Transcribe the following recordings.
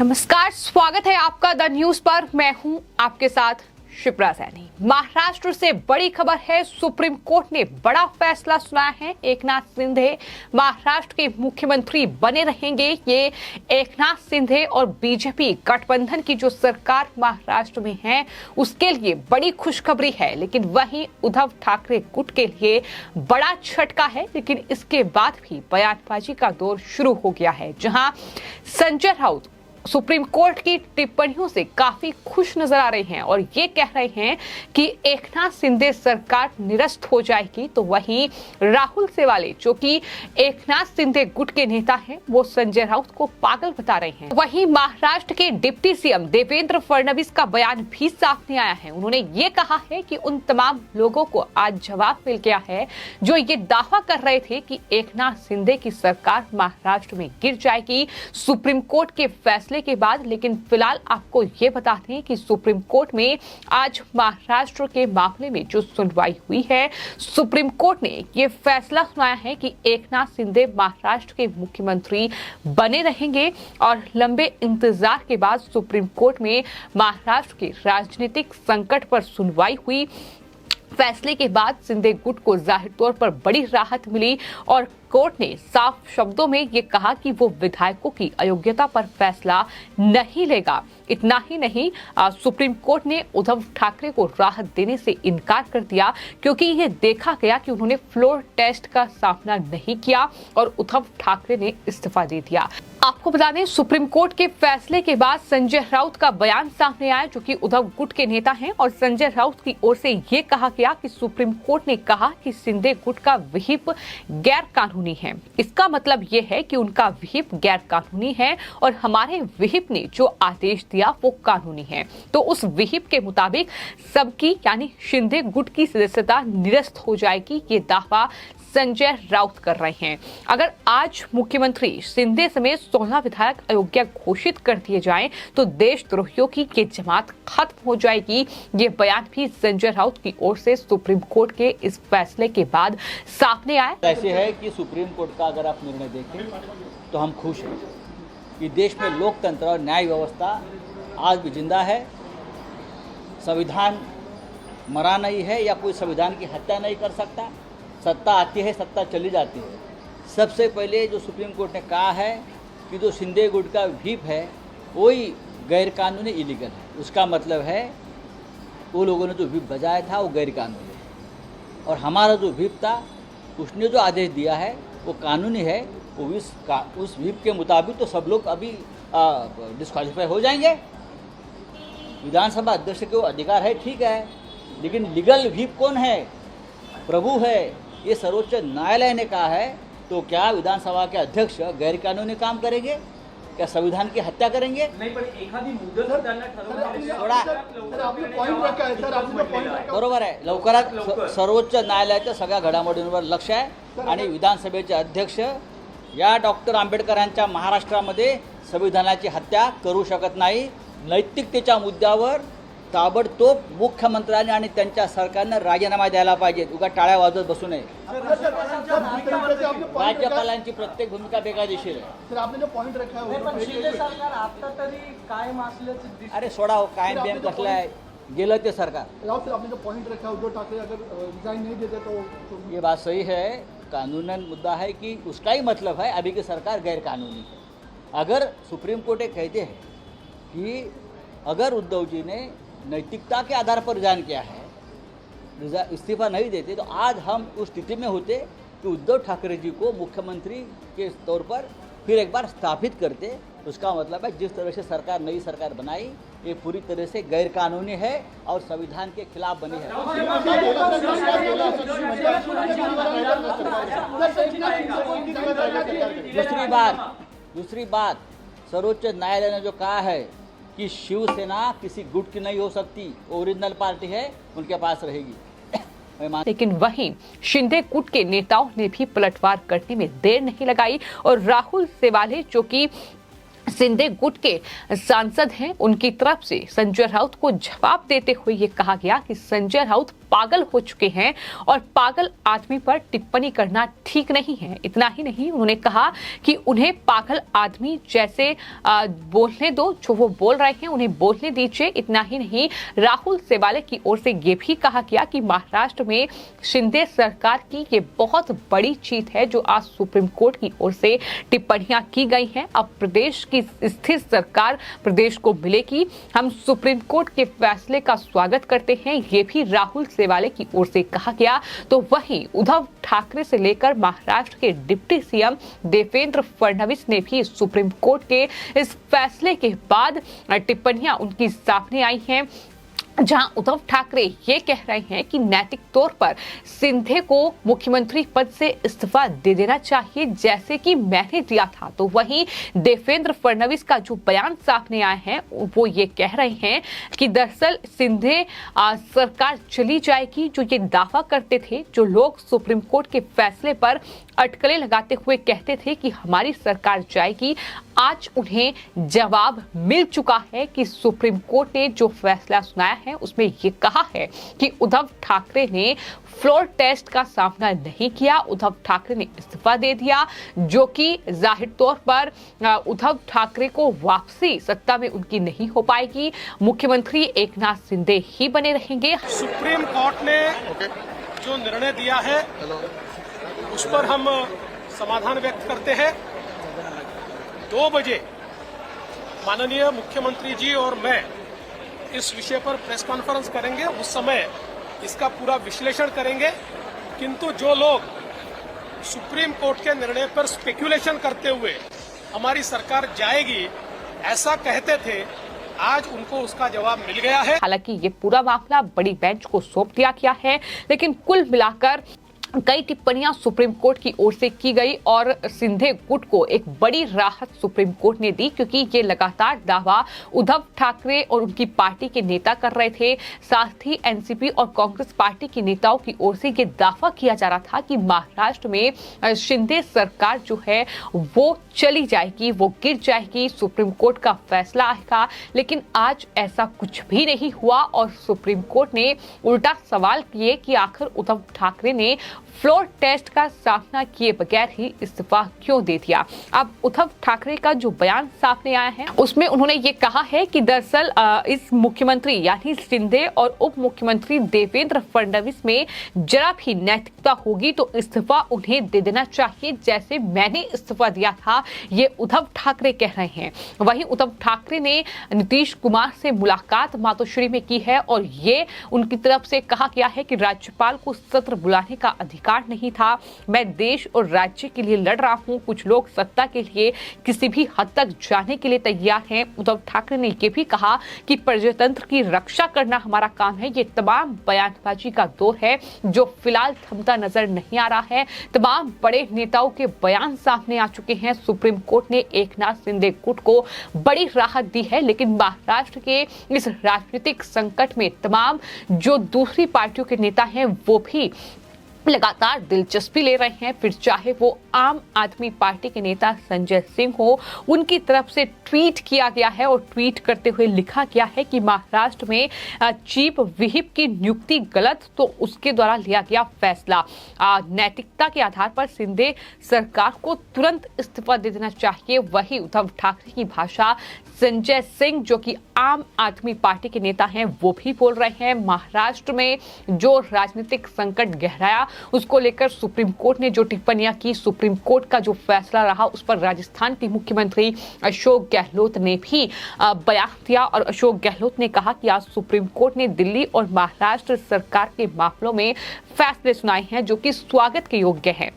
नमस्कार, स्वागत है आपका द न्यूज पर। मैं हूं आपके साथ शिप्रा सैनी। महाराष्ट्र से बड़ी खबर है। सुप्रीम कोर्ट ने बड़ा फैसला सुनाया है। एकनाथ शिंदे महाराष्ट्र के मुख्यमंत्री बने रहेंगे। ये एकनाथ शिंदे और बीजेपी गठबंधन की जो सरकार महाराष्ट्र में है उसके लिए बड़ी खुशखबरी है। लेकिन वहीं उद्धव ठाकरे गुट के लिए बड़ा झटका है। लेकिन इसके बाद भी बयानबाजी का दौर शुरू हो गया है, जहां संजय राउत सुप्रीम कोर्ट की टिप्पणियों से काफी खुश नजर आ रहे हैं और ये कह रहे हैं कि एकनाथ शिंदे सरकार निरस्त हो जाएगी। तो वहीं राहुल सेवाले, जो कि एकनाथ शिंदे गुट के नेता हैं, वो संजय राउत को पागल बता रहे हैं। वहीं महाराष्ट्र के डिप्टी सीएम देवेंद्र फडणवीस का बयान भी सामने आया है। उन्होंने ये कहा है कि उन तमाम लोगों को आज जवाब मिल गया है जो ये दावा कर रहे थे कि एकनाथ शिंदे की सरकार महाराष्ट्र में गिर जाएगी सुप्रीम कोर्ट के फैसले के बाद। लेकिन फिलहाल आपको ये बताते हैं कि सुप्रीम कोर्ट में आज महाराष्ट्र के मामले में जो सुनवाई हुई है, सुप्रीम कोर्ट ने ये फैसला सुनाया है कि एकनाथ शिंदे महाराष्ट्र के मुख्यमंत्री बने रहेंगे। और लंबे इंतजार के बाद सुप्रीम कोर्ट में महाराष्ट्र के राजनीतिक संकट पर सुनवाई हुई। फैसले के बाद शिंदे गुट को जाहिर तौर पर बड़ी राहत मिली और कोर्ट ने साफ शब्दों में ये कहा कि वो विधायकों की अयोग्यता पर फैसला नहीं लेगा। इतना ही नहीं, सुप्रीम कोर्ट ने उद्धव ठाकरे को राहत देने से इनकार कर दिया, क्योंकि ये देखा गया कि उन्होंने फ्लोर टेस्ट का सामना नहीं किया और उद्धव ठाकरे ने इस्तीफा दे दिया। आपको बता दें, सुप्रीम कोर्ट के फैसले के बाद संजय राउत का बयान सामने आया, जो कि उद्धव गुट के नेता हैं। और संजय राउत की ओर से ये कहा गया कि सुप्रीम कोर्ट ने कहा कि शिंदे गुट का विहिप गैर कानूनी है। इसका मतलब ये है कि उनका विहिप गैर कानूनी है और हमारे विहिप ने जो आदेश दिया वो कानूनी है। तो उस विहिप के मुताबिक सबकी, यानी शिंदे गुट की सदस्यता निरस्त हो जाएगी। ये दावा संजय राउत कर रहे हैं। अगर आज मुख्यमंत्री शिंदे समेत 16 विधायक अयोग्य घोषित कर दिए जाएं तो देशद्रोहियों की ये जमात खत्म हो जाएगी। ये बयान भी संजय राउत की ओर से सुप्रीम कोर्ट के इस फैसले के बाद सामने आया। ऐसे है कि सुप्रीम कोर्ट का अगर आप निर्णय देखें तो हम खुश हैं कि देश में लोकतंत्र और न्याय व्यवस्था आज भी जिंदा है। संविधान मरा नहीं है या कोई संविधान की हत्या नहीं कर सकता। सत्ता आती है, सत्ता चली जाती है। सबसे पहले जो सुप्रीम कोर्ट ने कहा है कि जो शिंदे गुट का व्हीप है वही गैरकानूनी इलीगल है। उसका मतलब है वो लोगों ने जो व्हीप बजाया था वो गैरकानूनी है और हमारा जो व्हीप था उसने जो आदेश दिया है वो कानूनी है। वो उस व्हीप के मुताबिक तो सब लोग अभी डिस्क्वालीफाई हो जाएंगे। विधानसभा अध्यक्ष को अधिकार है, ठीक है, लेकिन लीगल व्हीप कौन है? प्रभु है। ये सर्वोच्च न्यायालय ने कहा है। तो क्या विधानसभा के अध्यक्ष गैरकानूनी काम करेंगे? क्या संविधान की हत्या करेंगे? नाही, पण एखादी मुदत त्यांना ठरवण्यात बरोबर आहे। लवकरात सर्वोच्च न्यायालयाच्या सगळ्या घडामोडींवर लक्ष आहे आणि विधानसभेचे अध्यक्ष या डॉक्टर आंबेडकरांच्या महाराष्ट्रामध्ये संविधानाची हत्या करू शकत नाही। नैतिकतेच्या मुद्द्यावर ताबडतोब मुख्यमंत्र्यांनी आणि त्यांच्या सरकारनं राजीनामा द्यायला पाहिजे। उगा टाळ्या वाजवत बसू नये। राज्यपालांची प्रत्येक भूमिका बेकायदेशीर आहे। सर, आपने जो पॉइंट रखा है पण शिंदे सरकार आता तरी कायम असल्याचं दिसतं। अरे सोडा हो, कायम बेम कसलं आहे, गेलं ते सरकार। राउत सर, आपने जो पॉइंट रखा है उद्धव ठाकरे अगर रिजाइन नहीं देते तो ये बात सही है। कानूनन मुद्दा है कि उसका ही मतलब है अभी की सरकार गैर कानूनी है। अगर सुप्रीम कोर्ट ये कहते हैं कि अगर उद्धव जी ने नैतिकता के आधार पर रिजाइन किया है, इस्तीफा नहीं देते, तो आज हम उस स्थिति में होते कि उद्धव ठाकरे जी को मुख्यमंत्री के तौर पर फिर एक बार स्थापित करते। उसका मतलब है जिस तरह से सरकार, नई सरकार बनाई, ये पूरी तरह से गैर कानूनी है और संविधान के खिलाफ बनी है। दूसरी बात सर्वोच्च न्यायालय ने जो कहा है कि शिवसेना किसी गुट की नहीं हो सकती, ओरिजिनल पार्टी है, उनके पास रहेगी। लेकिन वहीं शिंदे गुट के नेताओं ने भी पलटवार करने में देर नहीं लगाई और राहुल सेवाले, जो कि शिंदे गुट के सांसद हैं, उनकी तरफ से संजय राउत को जवाब देते हुए ये कहा गया कि संजय राउत पागल हो चुके हैं और पागल आदमी पर टिप्पणी करना ठीक नहीं है। इतना ही नहीं, उन्होंने कहा कि उन्हें पागल आदमी जैसे बोलने दो, जो वो बोल रहे हैं उन्हें बोलने दीजिए। इतना ही नहीं, राहुल सेवाले की ओर से ये भी कहा गया कि महाराष्ट्र में शिंदे सरकार की ये बहुत बड़ी जीत है जो आज सुप्रीम कोर्ट की ओर से टिप्पणियां की गई हैं। अब प्रदेश की स्थिर सरकार प्रदेश को मिलेगी। हम सुप्रीम कोर्ट के फैसले का स्वागत करते हैं, ये भी राहुल सेवाले की ओर से कहा गया। तो वहीं उद्धव ठाकरे से लेकर महाराष्ट्र के डिप्टी सीएम देवेंद्र फडणवीस ने भी सुप्रीम कोर्ट के इस फैसले के बाद टिप्पणियां उनकी सामने आई हैं, जहां उद्धव ठाकरे ये कह रहे हैं कि नैतिक तौर पर सिंधे को मुख्यमंत्री पद से इस्तीफा दे देना चाहिए जैसे कि मैंने दिया था। तो वहीं देवेंद्र फडणवीस का जो बयान सामने आया है वो ये कह रहे हैं कि दरअसल सिंधे सरकार चली जाएगी। जो ये दावा करते थे, जो लोग सुप्रीम कोर्ट के फैसले पर अटकलें लगाते हुए कहते थे कि हमारी सरकार जाएगी, आज उन्हें जवाब मिल चुका है कि सुप्रीम कोर्ट ने जो फैसला सुनाया है उसमें ये कहा है कि उद्धव ठाकरे ने फ्लोर टेस्ट का सामना नहीं किया, उद्धव ठाकरे ने इस्तीफा दे दिया, जो कि जाहिर तौर पर उद्धव ठाकरे को वापसी सत्ता में उनकी नहीं हो पाएगी। मुख्यमंत्री एकनाथ शिंदे ही बने रहेंगे। सुप्रीम कोर्ट ने जो निर्णय दिया है उस पर हम समाधान व्यक्त करते हैं। 2 बजे माननीय मुख्यमंत्री जी और मैं इस विषय पर प्रेस कॉन्फ्रेंस करेंगे, उस समय इसका पूरा विश्लेषण करेंगे। किंतु जो लोग सुप्रीम कोर्ट के निर्णय पर स्पेक्युलेशन करते हुए हमारी सरकार जाएगी ऐसा कहते थे, आज उनको उसका जवाब मिल गया है। हालांकि ये पूरा मामला बड़ी बेंच को सौंप दिया गया है, लेकिन कुल मिलाकर कई टिप्पणियां सुप्रीम कोर्ट की ओर से की गई और सिंधे गुट को एक बड़ी राहत सुप्रीम कोर्ट ने दी, क्योंकि ये लगातार दावा उद्धव ठाकरे और उनकी पार्टी के नेता कर रहे थे। साथ ही एनसीपी और कांग्रेस पार्टी के नेताओं की ओर से ये दावा किया जा रहा था कि महाराष्ट्र में शिंदे सरकार जो है वो चली जाएगी, वो गिर जाएगी, सुप्रीम कोर्ट का फैसला आएगा। लेकिन आज ऐसा कुछ भी नहीं हुआ और सुप्रीम कोर्ट ने उल्टा सवाल किए कि आखिर उद्धव ठाकरे ने फ्लोर टेस्ट का सामना किए बगैर ही इस्तीफा क्यों दे दिया। अब उद्धव ठाकरे का जो बयान सामने आया है उसमें उन्होंने ये कहा है कि दरअसल इस मुख्यमंत्री यानी शिंदे और उप मुख्यमंत्री देवेंद्र फडणवीस में जरा भी नैतिकता होगी तो इस्तीफा उन्हें दे देना चाहिए जैसे मैंने इस्तीफा दिया था, ये उद्धव ठाकरे कह रहे हैं। वहीं उद्धव ठाकरे ने नीतीश कुमार से मुलाकात मातोश्री में की है और ये उनकी तरफ से कहा गया है कि राज्यपाल को सत्र बुलाने का अधिकार नहीं था। मैं देश और राज्य के लिए लड़ रहा हूं, कुछ लोग सत्ता के लिए किसी भी हद तक जाने के लिए तैयार हैं। उद्धव ठाकरे ने यह भी कहा कि प्रजातंत्र की रक्षा करना हमारा काम है। ये तमाम बयानबाजी का दौर है जो फिलहाल थमता नजर नहीं आ रहा है। तमाम बड़े नेताओं के बयान सामने आ चुके हैं। सुप्रीम कोर्ट ने एकनाथ शिंदे गुट को बड़ी राहत दी है, लेकिन महाराष्ट्र के इस राजनीतिक संकट में तमाम जो दूसरी पार्टियों के नेता हैं वो भी लगातार दिलचस्पी ले रहे हैं। फिर चाहे वो आम आदमी पार्टी के नेता संजय सिंह हो, उनकी तरफ से ट्वीट किया गया है और ट्वीट करते हुए लिखा गया है कि महाराष्ट्र में चीफ व्हिप की नियुक्ति गलत, तो उसके द्वारा लिया गया फैसला नैतिकता के आधार पर शिंदे सरकार को तुरंत इस्तीफा दे देना चाहिए। वही उद्धव ठाकरे की भाषा संजय सिंह जो कि आम आदमी पार्टी के नेता हैं वो भी बोल रहे हैं। महाराष्ट्र में जो राजनीतिक संकट गहराया उसको लेकर सुप्रीम कोर्ट ने जो टिप्पणियां की, सुप्रीम कोर्ट का जो फैसला रहा उस पर राजस्थान के मुख्यमंत्री अशोक गहलोत ने भी बयान दिया और अशोक गहलोत ने कहा कि आज सुप्रीम कोर्ट ने दिल्ली और महाराष्ट्र सरकार के मामलों में फैसले सुनाए हैं जो कि स्वागत के योग्य है।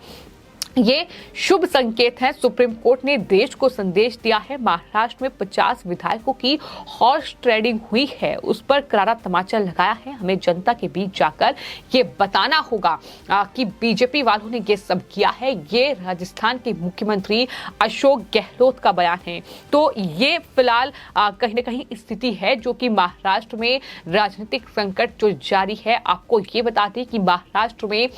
ये शुभ संकेत है। सुप्रीम कोर्ट ने देश को संदेश दिया है। महाराष्ट्र में 50 विधायकों की हॉर्स ट्रेडिंग हुई है, उस पर करारा तमाचा लगाया है। हमें जनता के बीच जाकर ये बताना होगा कि बीजेपी वालों ने ये सब किया है। ये राजस्थान के मुख्यमंत्री अशोक गहलोत का बयान है। तो ये फिलहाल कहीं ना कहीं स्थिति है जो कि महाराष्ट्र में राजनीतिक संकट जो जारी है। आपको ये बता दें कि महाराष्ट्र में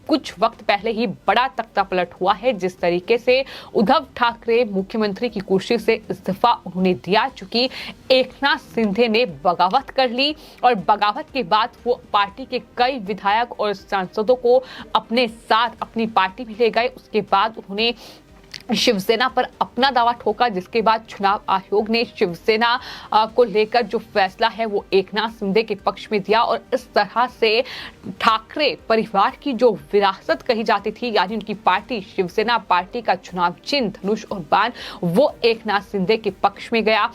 कुछ वक्त पहले ही बड़ा तख्तापलट हुआ है। जिस तरीके से उद्धव ठाकरे मुख्यमंत्री की कुर्सी से इस्तीफा उन्होंने दिया, चूंकि एकनाथ शिंदे ने बगावत कर ली और बगावत के बाद वो पार्टी के कई विधायक और सांसदों को अपने साथ अपनी पार्टी में ले गए। उसके बाद उन्होंने शिवसेना पर अपना दावा ठोका, जिसके बाद चुनाव आयोग ने शिवसेना को लेकर जो फैसला है वो एकनाथ शिंदे के पक्ष में दिया और इस तरह से ठाकरे परिवार की जो विरासत कही जाती थी, यानी उनकी पार्टी शिवसेना पार्टी का चुनाव चिन्ह धनुष और बाण, वो एकनाथ शिंदे के पक्ष में गया।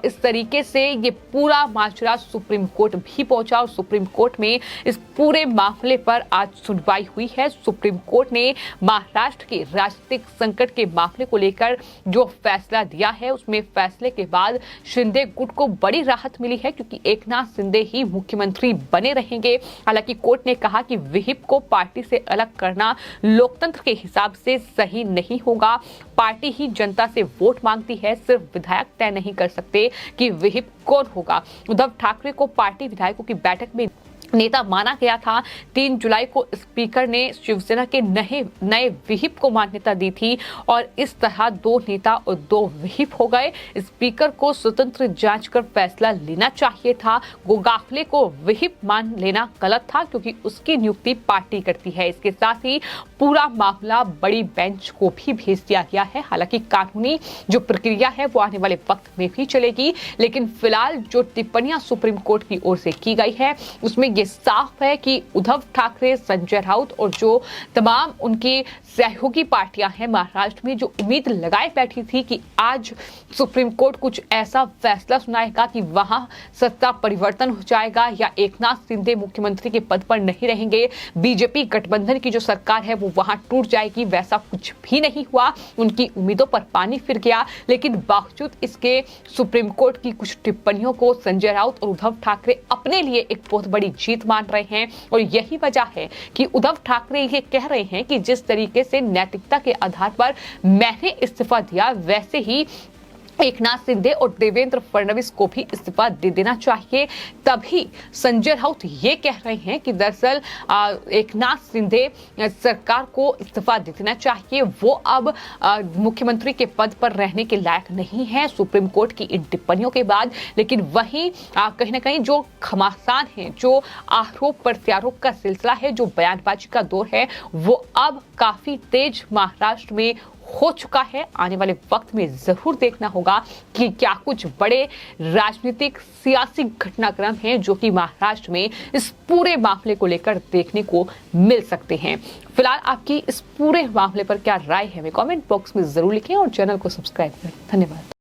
इस तरीके से ये पूरा मामला सुप्रीम कोर्ट भी पहुंचा और सुप्रीम कोर्ट में इस पूरे मामले पर आज सुनवाई हुई है। सुप्रीम कोर्ट ने महाराष्ट्र के राजनीतिक संकट के मामले को लेकर जो फैसला दिया है, उसमें फैसले के बाद शिंदे गुट को बड़ी राहत मिली है, क्योंकि एकनाथ शिंदे ही मुख्यमंत्री बने रहेंगे। हालांकि कोर्ट ने कहा कि विहिप को पार्टी से अलग करना लोकतंत्र के हिसाब से सही नहीं होगा। पार्टी ही जनता से वोट मांगती है, सिर्फ विधायक तय नहीं कर सकते कि विहिप कौन होगा। उद्धव ठाकरे को पार्टी विधायकों की बैठक में नेता माना गया था। 3 जुलाई को स्पीकर ने शिवसेना के नए विहिप को मान्यता दी थी और इस तरह 2 नेता और 2 विहिप हो गए। स्पीकर को स्वतंत्र जांच कर फैसला लेना चाहिए था। गोगाफले को विहिप मान लेना गलत था, क्योंकि उसकी नियुक्ति पार्टी करती है। इसके साथ ही पूरा मामला बड़ी बेंच को भी भेज दिया गया है। हालांकि कानूनी जो प्रक्रिया है वो आने वाले वक्त में भी चलेगी, लेकिन फिलहाल जो टिप्पणियां सुप्रीम कोर्ट की ओर से की गई है उसमें ये साफ है कि उद्धव ठाकरे, संजय राउत और जो तमाम उनकी सहयोगी पार्टियां हैं महाराष्ट्र में, जो उम्मीद लगाए बैठी थी कि आज सुप्रीम कोर्ट कुछ ऐसा फैसला सुनाएगा कि वहां सत्ता परिवर्तन हो जाएगा या एकनाथ शिंदे मुख्यमंत्री के पद पर नहीं रहेंगे, बीजेपी गठबंधन की जो सरकार है वो वहां टूट जाएगी, वैसा कुछ भी नहीं हुआ। उनकी उम्मीदों पर पानी फिर गया। लेकिन बावजूद इसके सुप्रीम कोर्ट की कुछ टिप्पणियों को संजय राउत और उद्धव ठाकरे अपने लिए एक बहुत बड़ी जीत मान रहे हैं और यही वजह है कि उद्धव ठाकरे ये कह रहे हैं कि जिस तरीके से नैतिकता के आधार पर मैंने इस्तीफा दिया, वैसे ही एकनाथ शिंदे और देवेंद्र फडणवीस को भी इस्तीफा दे देना चाहिए। तभी संजय राउत ये कह रहे हैं कि दरअसल एकनाथ शिंदे सरकार को इस्तीफा दे देना चाहिए, वो अब मुख्यमंत्री के पद पर रहने के लायक नहीं है सुप्रीम कोर्ट की इन टिप्पणियों के बाद। लेकिन वहीं कहीं ना कहीं जो घमासान है, जो आरोप प्रत्यारोप का सिलसिला है, जो बयानबाजी का दौर है, वो अब काफी तेज महाराष्ट्र में हो चुका है। आने वाले वक्त में जरूर देखना होगा कि क्या कुछ बड़े राजनीतिक सियासी घटनाक्रम हैं जो कि महाराष्ट्र में इस पूरे मामले को लेकर देखने को मिल सकते हैं। फिलहाल आपकी इस पूरे मामले पर क्या राय है, हमें कमेंट बॉक्स में जरूर लिखें और चैनल को सब्सक्राइब करें। धन्यवाद।